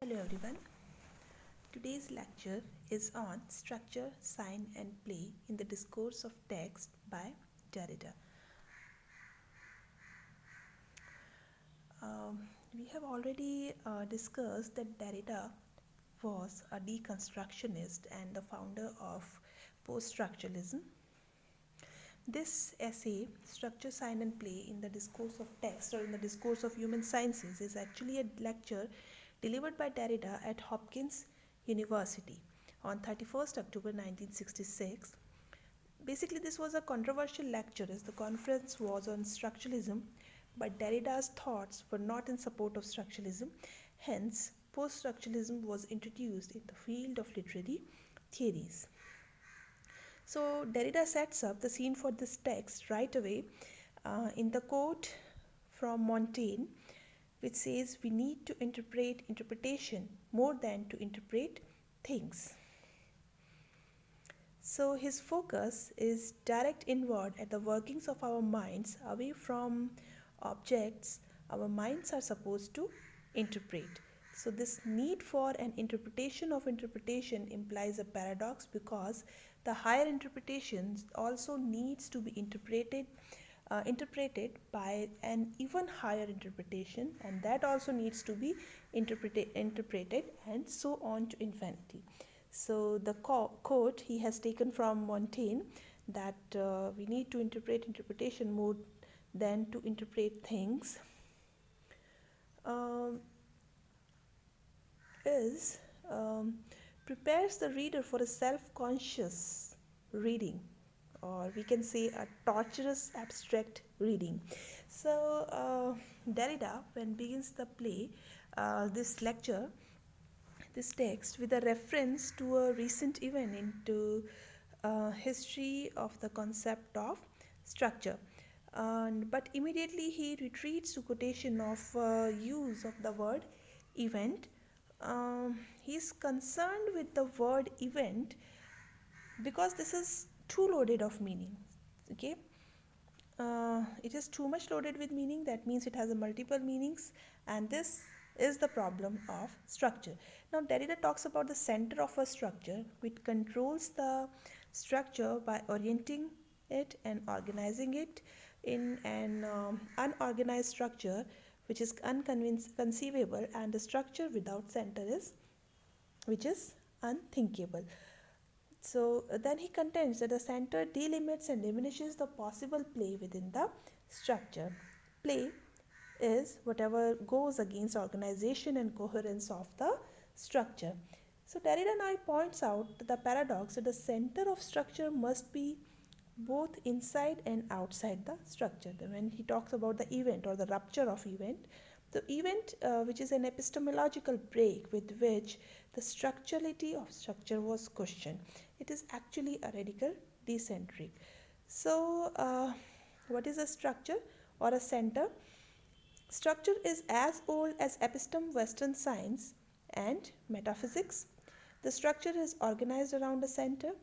Hello everyone. Today's lecture is on structure, sign and play in the discourse of text by Derrida. We have already discussed that Derrida was a deconstructionist and the founder of post-structuralism. This essay, Structure, Sign and Play in the Discourse of Text or in the Discourse of Human Sciences, is actually a lecture delivered by Derrida at Hopkins University on 31st October 1966. Basically, this was a controversial lecture as the conference was on structuralism, but Derrida's thoughts were not in support of structuralism. Hence, post-structuralism was introduced in the field of literary theories. So, Derrida sets up the scene for this text right away in the quote from Montaigne, which says, "We need to interpret interpretation more than to interpret things." So, his focus is direct inward at the workings of our minds, away from objects our minds are supposed to interpret. So, this need for an interpretation of interpretation implies a paradox because the higher interpretation also needs to be interpreted by an even higher interpretation, and that also needs to be interpreted, and so on to infinity. So the quote he has taken from Montaigne, that we need to interpret interpretation more than to interpret things, um, is prepares the reader for a self-conscious reading, or we can say a torturous abstract reading. So Derrida, when begins the play, this lecture, this text, with a reference to a recent event into history of the concept of structure. But immediately he retreats to quotation of use of the word event. He is concerned with the word event because this is too loaded of meaning. Okay, it is too much loaded with meaning. That means it has a multiple meanings, and this is the problem of structure. Now Derrida talks about the center of a structure, which controls the structure by orienting it and organizing it. In an unorganized structure which is unconceivable, and a structure without center is which is unthinkable. So then he contends that the center delimits and diminishes the possible play within the structure. Play is whatever goes against organization and coherence of the structure. So Derrida now points out the paradox that the center of structure must be both inside and outside the structure. When he talks about the event or the rupture of event, the event which is an epistemological break with which the structurality of structure was questioned. It is actually a radical decentric. So, what is a structure or a center? Structure is as old as episteme, Western science, and metaphysics. The structure is organized around a center.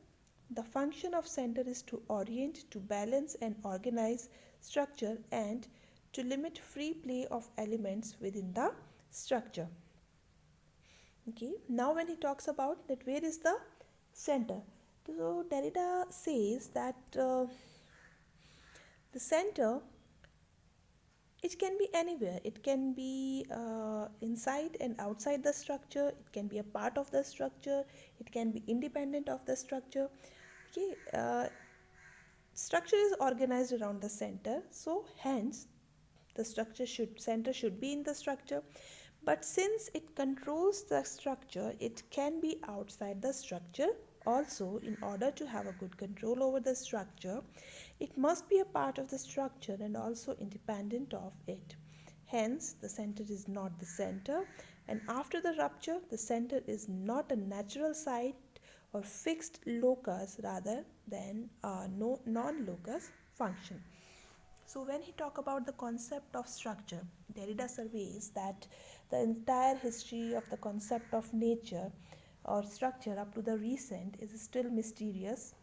The function of center is to orient, to balance and organize structure, and to limit free play of elements within the structure. Okay, now when he talks about that, where is the center? So Derrida says that the center, it can be anywhere. It can be inside and outside the structure. It can be a part of the structure. It can be independent of the structure. Okay, structure is organized around the center, so hence the center should be in the structure. But since it controls the structure, it can be outside the structure also. In order to have a good control over the structure, it must be a part of the structure and also independent of it. Hence, the center is not the center, and after the rupture, the center is not a natural site or fixed locus rather than a non-locus function. So when he talk about the concept of structure, Derrida surveys that the entire history of the concept of nature or structure up to the recent is still mysterious.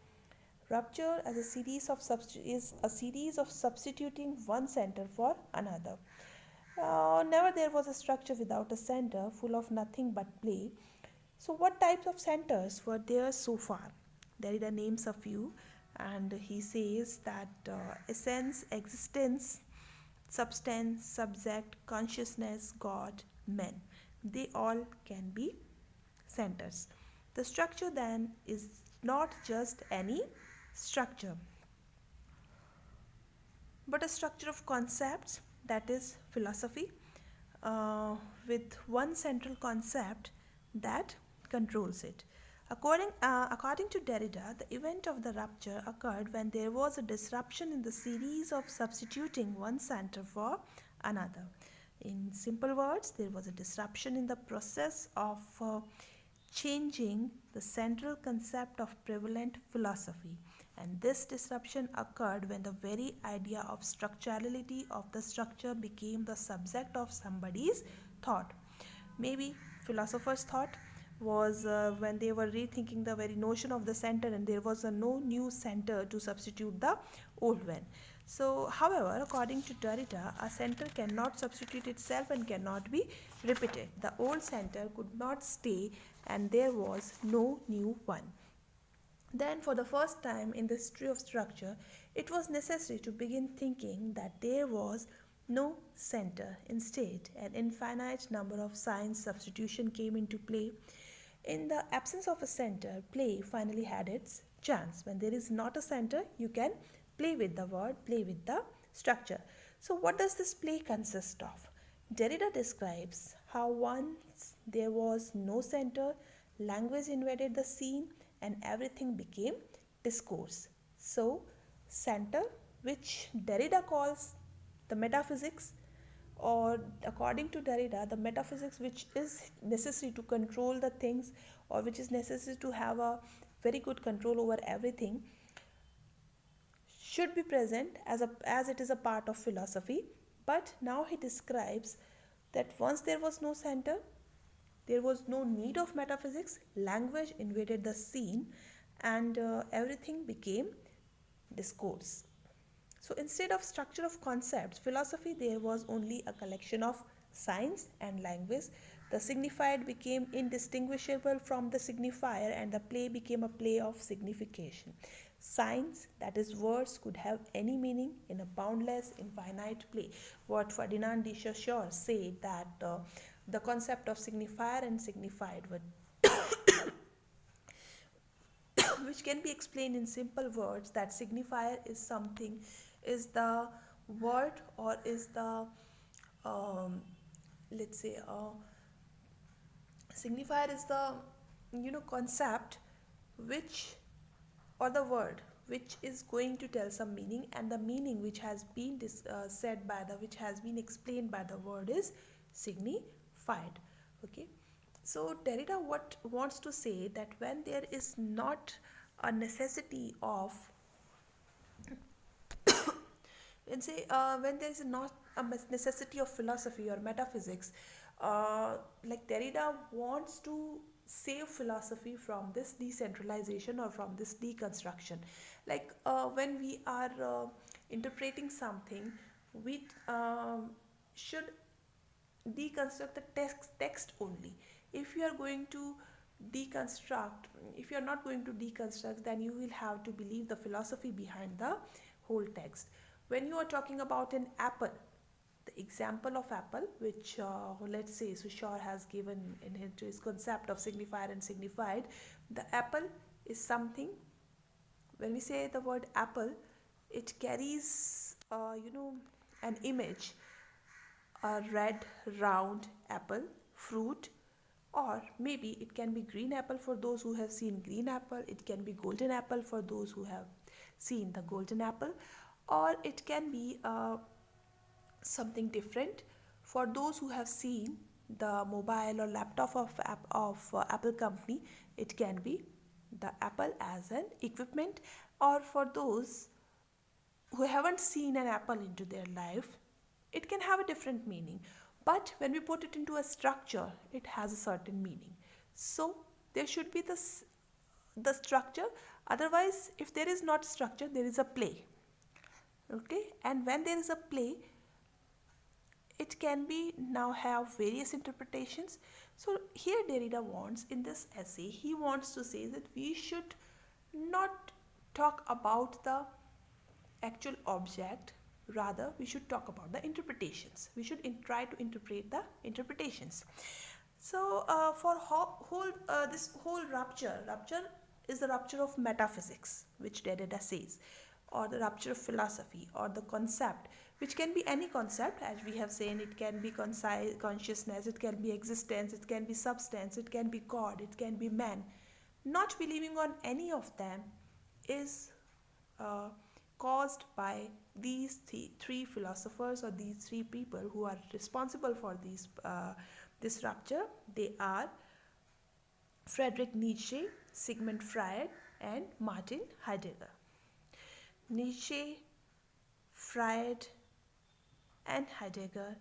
Rupture as a series of is a series of substituting one center for another. Never there was a structure without a center, full of nothing but play. So, what types of centers were there so far? Derrida names a few, and he says that essence, existence, substance, subject, consciousness, God, men, they all can be centers. The structure then is not just any structure, but a structure of concepts, that is philosophy, uh, with one central concept that controls it. According to Derrida, the event of the rupture occurred when there was a disruption in the series of substituting one center for another. In simple words, there was a disruption in the process of changing the central concept of prevalent philosophy. And this disruption occurred when the very idea of structurality of the structure became the subject of somebody's thought. Maybe philosophers' thought was when they were rethinking the very notion of the center, and there was no new center to substitute the old one. So, however, according to Derrida, a center cannot substitute itself and cannot be repeated. The old center could not stay, and there was no new one. Then, for the first time in the history of structure, it was necessary to begin thinking that there was no center. Instead, an infinite number of signs substitution came into play. In the absence of a center, play finally had its chance. When there is not a center, you can play with the word, play with the structure. So, what does this play consist of? Derrida describes how once there was no center, language invaded the scene and everything became discourse. So, center, which Derrida calls the metaphysics, or according to Derrida, the metaphysics which is necessary to control the things, or which is necessary to have a very good control over everything, should be present as it is a part of philosophy. But now he describes that once there was no center, there was no need of metaphysics, language invaded the scene, and everything became discourse. So instead of structure of concepts, philosophy there was only a collection of signs and language. The signified became indistinguishable from the signifier, and the play became a play of signification. Signs, that is words, could have any meaning in a boundless, infinite play. What Ferdinand de Saussure said, that the concept of signifier and signified were which can be explained in simple words, that signifier is something, is the word, or is the um, let's say signifier is the concept which, or the word which is going to tell some meaning, and the meaning which has been said by the, which has been explained by the word is signified. Okay, so Derrida what wants to say, that when there is not a necessity of, and say when there is not a necessity of philosophy or metaphysics, like Derrida wants to save philosophy from this decentralization or from this deconstruction. Like when we are interpreting something, we should deconstruct the text only. If you are going to deconstruct, if you are not going to deconstruct, then you will have to believe the philosophy behind the whole text. When you are talking about an apple, the example of apple, which let's say Sushar has given in his concept of signifier and signified, the apple is something. When we say the word apple, it carries an image, a red round apple fruit, or maybe it can be green apple for those who have seen green apple, it can be golden apple for those who have seen the golden apple, or it can be something different for those who have seen the mobile or laptop of Apple company. It can be the apple as an equipment, or for those who haven't seen an apple into their life, it can have a different meaning. But when we put it into a structure, it has a certain meaning. So there should be this, the structure. Otherwise, if there is not structure, there is a play. Okay, and when there is a play, it can be now have various interpretations. So here Derrida wants, in this essay, he wants to say that we should not talk about the actual object, rather we should talk about the interpretations. We should try to interpret the interpretations. So for this whole rupture is the rupture of metaphysics, which Derrida says, or the rupture of philosophy, or the concept, which can be any concept, as we have seen. It can be consciousness, it can be existence, it can be substance, it can be God, it can be man. Not believing on any of them is uh, caused by these three philosophers, or these three people who are responsible for this rupture. They are Friedrich Nietzsche, Sigmund Freud, and Martin Heidegger. Nietzsche, Freud, and Heidegger,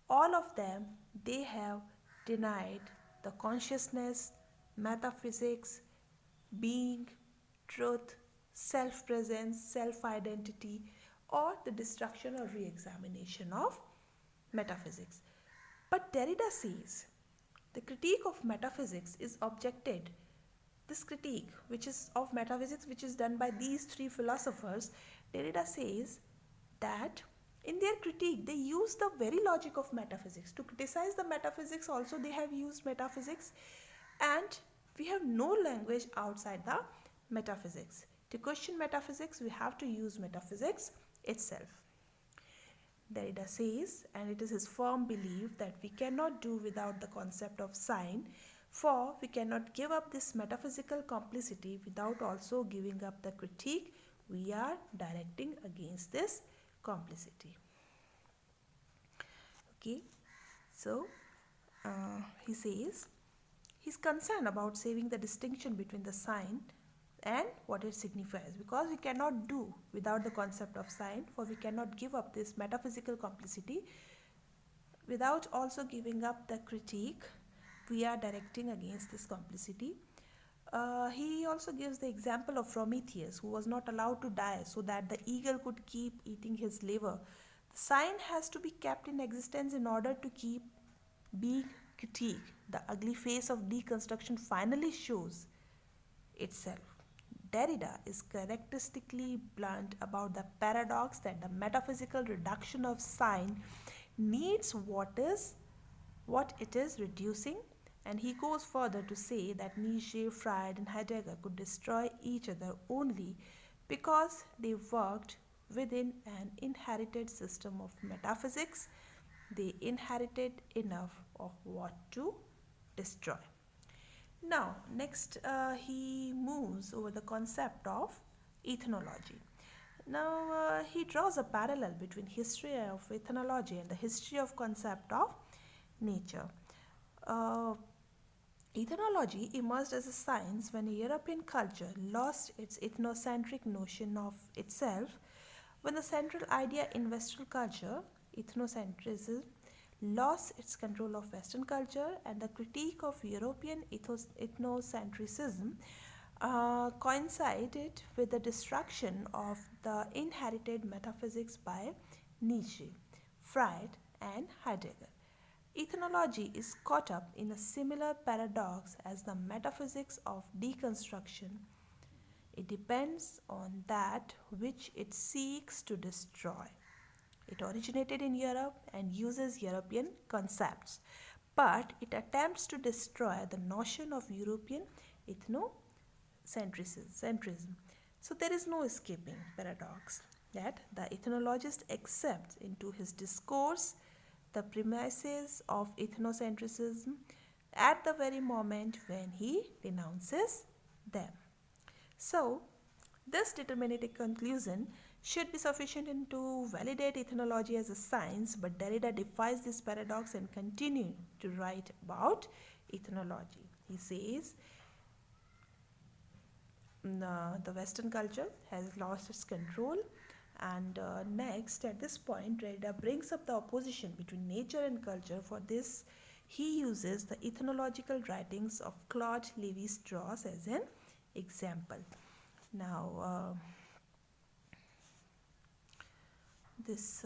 all of them, they have denied the consciousness, metaphysics, being, truth, self-presence, self-identity, or the destruction or re-examination of metaphysics. But Derrida says the critique of metaphysics is objected. This critique, which is of metaphysics, which is done by these three philosophers, Derrida says that in their critique they use the very logic of metaphysics. To criticize the metaphysics also they have used metaphysics, and we have no language outside the metaphysics. To question metaphysics, we have to use metaphysics itself. Derrida says, and it is his firm belief, that we cannot do without the concept of sign, for we cannot give up this metaphysical complicity without also giving up the critique we are directing against this complicity. Okay, so he says he's concerned about saving the distinction between the sign and what it signifies, because we cannot do without the concept of sign, for we cannot give up this metaphysical complicity without also giving up the critique we are directing against this complicity. He also gives the example of Prometheus, who was not allowed to die so that the eagle could keep eating his liver. The sign has to be kept in existence in order to keep being critiqued. The ugly face of deconstruction finally shows itself. Derrida is characteristically blunt about the paradox that the metaphysical reduction of sign needs what it is reducing, and he goes further to say that Nietzsche, Freud, and Heidegger could destroy each other only because they worked within an inherited system of metaphysics. They inherited enough of what to destroy. Now, next he moves over the concept of ethnology. Now, he draws a parallel between history of ethnology and the history of concept of nature. Uh, Ethnology emerged as a science when European culture lost its ethnocentric notion of itself, when the central idea in Western culture, ethnocentrism, lost its control of Western culture, and the critique of European ethnocentrism coincided with the destruction of the inherited metaphysics by Nietzsche, Freud, and Heidegger. Ethnology is caught up in a similar paradox as the metaphysics of deconstruction. It depends on that which it seeks to destroy. It originated in Europe and uses European concepts, but it attempts to destroy the notion of European ethnocentrism. So there is no escaping paradox that the ethnologist accepts into his discourse the premises of ethnocentrism at the very moment when he denounces them. So, this deterministic conclusion should be sufficient to validate ethnology as a science, but Derrida defies this paradox and continues to write about ethnology. He says the Western culture has lost its control. And next, at this point, Derrida brings up the opposition between nature and culture. For this, he uses the ethnological writings of Claude Lévi-Strauss as an example. Now, this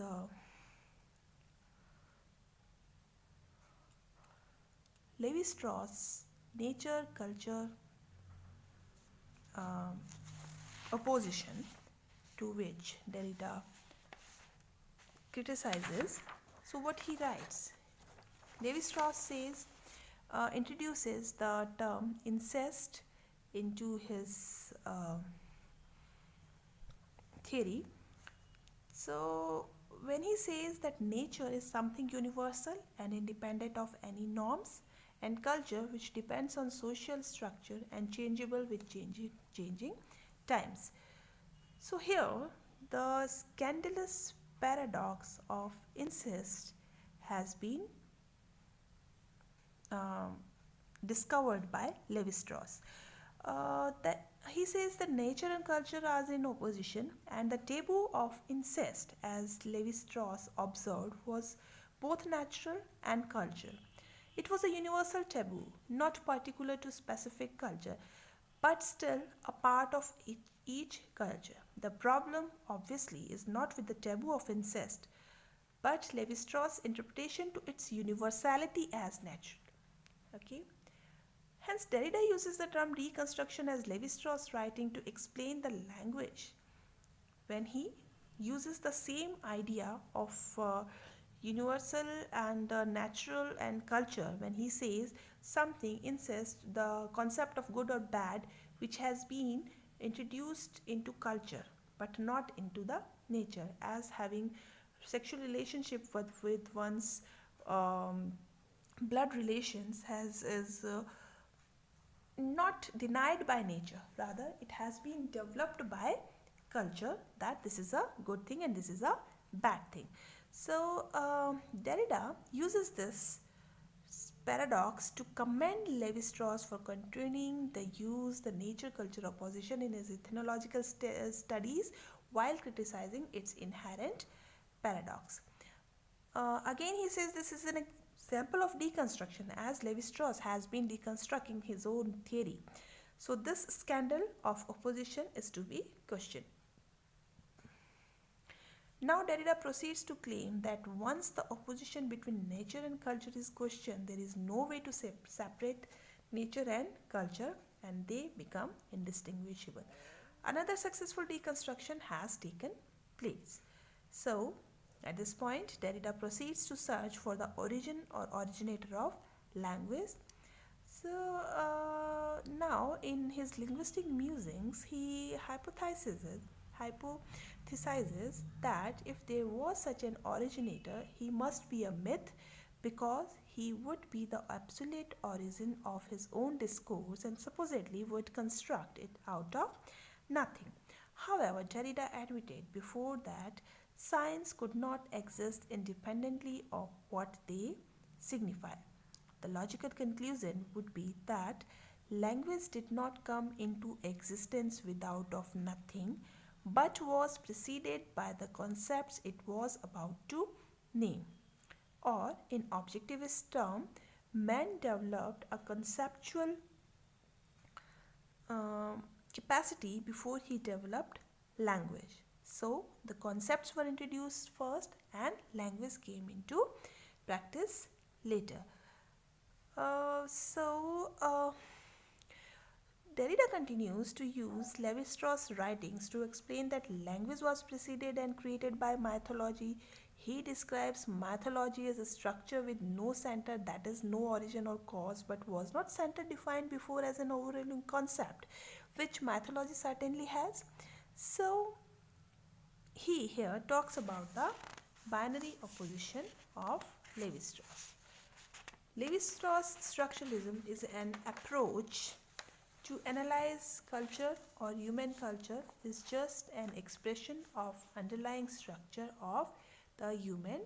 Levi Strauss' nature culture um, opposition, to which Derrida criticizes. So, what he writes, Levi Strauss says, introduces the term incest into his theory. So, when he says that nature is something universal and independent of any norms, and culture which depends on social structure and changeable with changing times. So, here the scandalous paradox of incest has been um, discovered by Levi Strauss. That he says that nature and culture are in opposition, and the taboo of incest, as Levi Strauss observed, was both natural and cultural. It was a universal taboo, not particular to specific culture, but still a part of each culture. The problem, obviously, is not with the taboo of incest, but Levi Strauss' interpretation to its universality as natural. Okay. Hence, Derrida uses the term deconstruction as Levi Strauss writing to explain the language when he uses the same idea of universal and natural and culture when he says something incest, the concept of good or bad, which has been introduced into culture but not into the nature, as having sexual relationship with one's um, blood relations has is not denied by nature, rather it has been developed by culture, that this is a good thing and this is a bad thing. So Derrida uses this paradox to commend Levi-Strauss for continuing the the nature-culture opposition in his ethnological studies while criticizing its inherent paradox. Again, he says this is an example of deconstruction, as Levi Strauss has been deconstructing his own theory. So, this scandal of opposition is to be questioned. Now, Derrida proceeds to claim that once the opposition between nature and culture is questioned, there is no way to separate nature and culture, and they become indistinguishable. Another successful deconstruction has taken place. So, at this point, Derrida proceeds to search for the origin or originator of language. So, now in his linguistic musings, he hypothesizes that if there was such an originator, he must be a myth because he would be the absolute origin of his own discourse and supposedly would construct it out of nothing. However, Derrida admitted before that signs could not exist independently of what they signify. The logical conclusion would be that language did not come into existence without of nothing, but was preceded by the concepts it was about to name. Or, in objectivist term, man developed a conceptual um, capacity before he developed language. So, the concepts were introduced first and language came into practice later. So, Derrida continues to use Levi-Strauss' writings to explain that language was preceded and created by mythology. He describes mythology as a structure with no center, that is, no origin or cause, but was not center defined before as an overruling concept, which mythology certainly has. So, he here talks about the binary opposition of Levi-Strauss. Levi-Strauss structuralism is an approach to analyze culture or human culture is just an expression of underlying structure of the human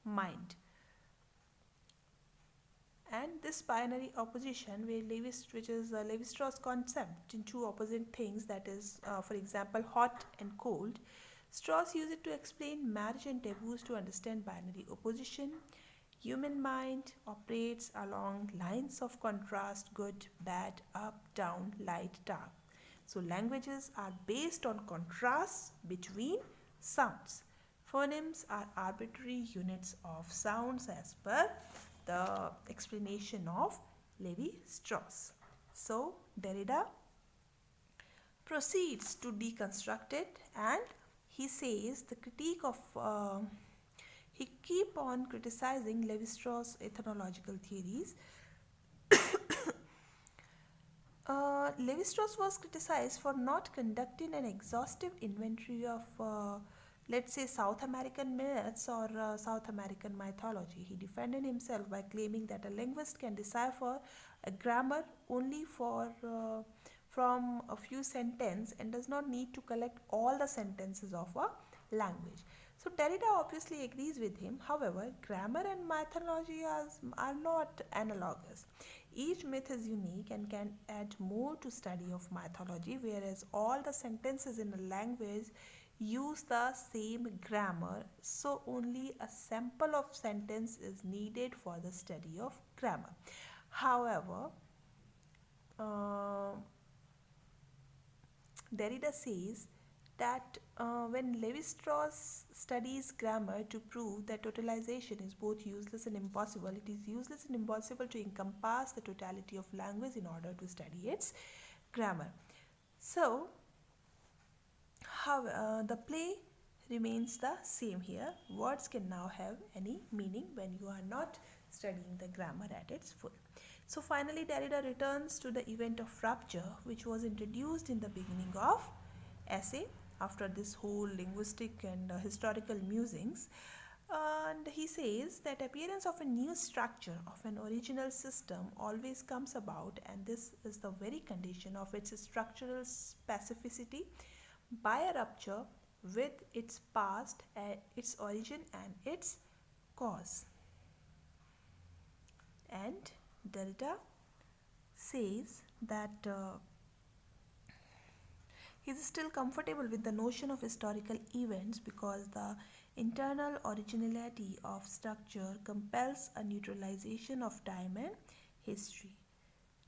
mind. And this binary opposition, which is Levi-Strauss concept in two opposite things, that is, for example, hot and cold. Strauss used it to explain marriage and taboos to understand binary opposition. Human mind operates along lines of contrast, good, bad, up, down, light, dark. So languages are based on contrasts between sounds. Phonemes are arbitrary units of sounds as per the explanation of Levi-Strauss. So Derrida proceeds to deconstruct it, and he says the critique of he keep on criticizing Levi-Strauss ethnological theories. Levi-Strauss was criticized for not conducting an exhaustive inventory of, let's say, South American myths or South American mythology. He defended himself by claiming that a linguist can decipher a grammar only from a few sentences and does not need to collect all the sentences of a language. So Derrida obviously agrees with him. However, grammar and mythology are not analogous. Each myth is unique and can add more to study of mythology, whereas all the sentences in a language use the same grammar, so only a sample of sentence is needed for the study of grammar. However, uh, Derrida says that when Levi-Strauss studies grammar to prove that totalization is both useless and impossible, it is useless and impossible to encompass the totality of language in order to study its grammar. So, how the play remains the same here. Words can now have any meaning when you are not studying the grammar at its full. So finally, Derrida returns to the event of rupture, which was introduced in the beginning of essay after this whole linguistic and historical musings. And he says that appearance of a new structure of an original system always comes about, and this is the very condition of its structural specificity by a rupture with its past, its origin, and its cause. And Derrida says that he is still comfortable with the notion of historical events because the internal originality of structure compels a neutralization of time and history.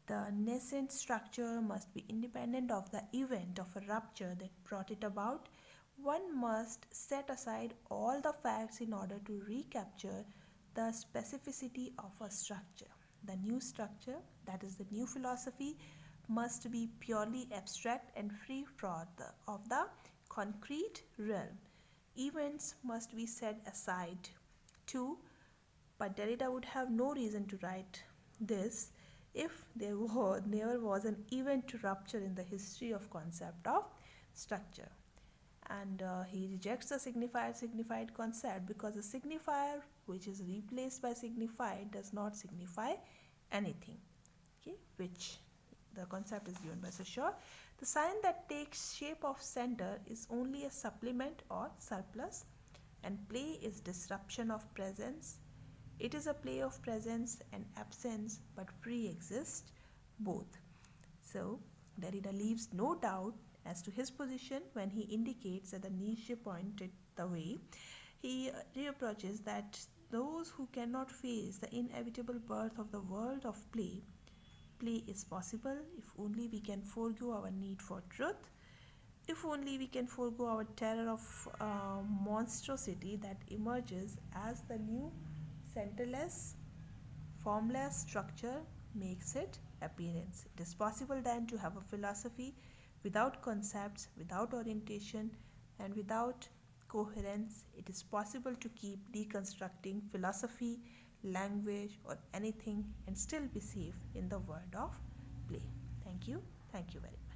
The nascent structure must be independent of the event of a rupture that brought it about. One must set aside all the facts in order to recapture the specificity of a structure. The new structure, that is the new philosophy, must be purely abstract and free of the concrete realm. Events must be set aside too, but Derrida would have no reason to write this if there never was an event to rupture in the history of concept of structure. And he rejects the signified concept because a signifier which is replaced by signified does not signify anything, okay, which the concept is given by Saussure. The sign that takes shape of center is only a supplement or surplus, and play is disruption of presence. It is a play of presence and absence, but pre-exist both. So Derrida leaves no doubt as to his position when he indicates that the Nietzsche pointed the way. He reproaches that those who cannot face the inevitable birth of the world of play. Play is possible if only we can forego our need for truth, if only we can forego our terror of monstrosity that emerges as the new centerless, formless structure makes its appearance. It is possible then to have a philosophy without concepts, without orientation, and without coherence. It is possible to keep deconstructing philosophy, language, or anything and still be safe in the world of play. Thank you. Thank you very much.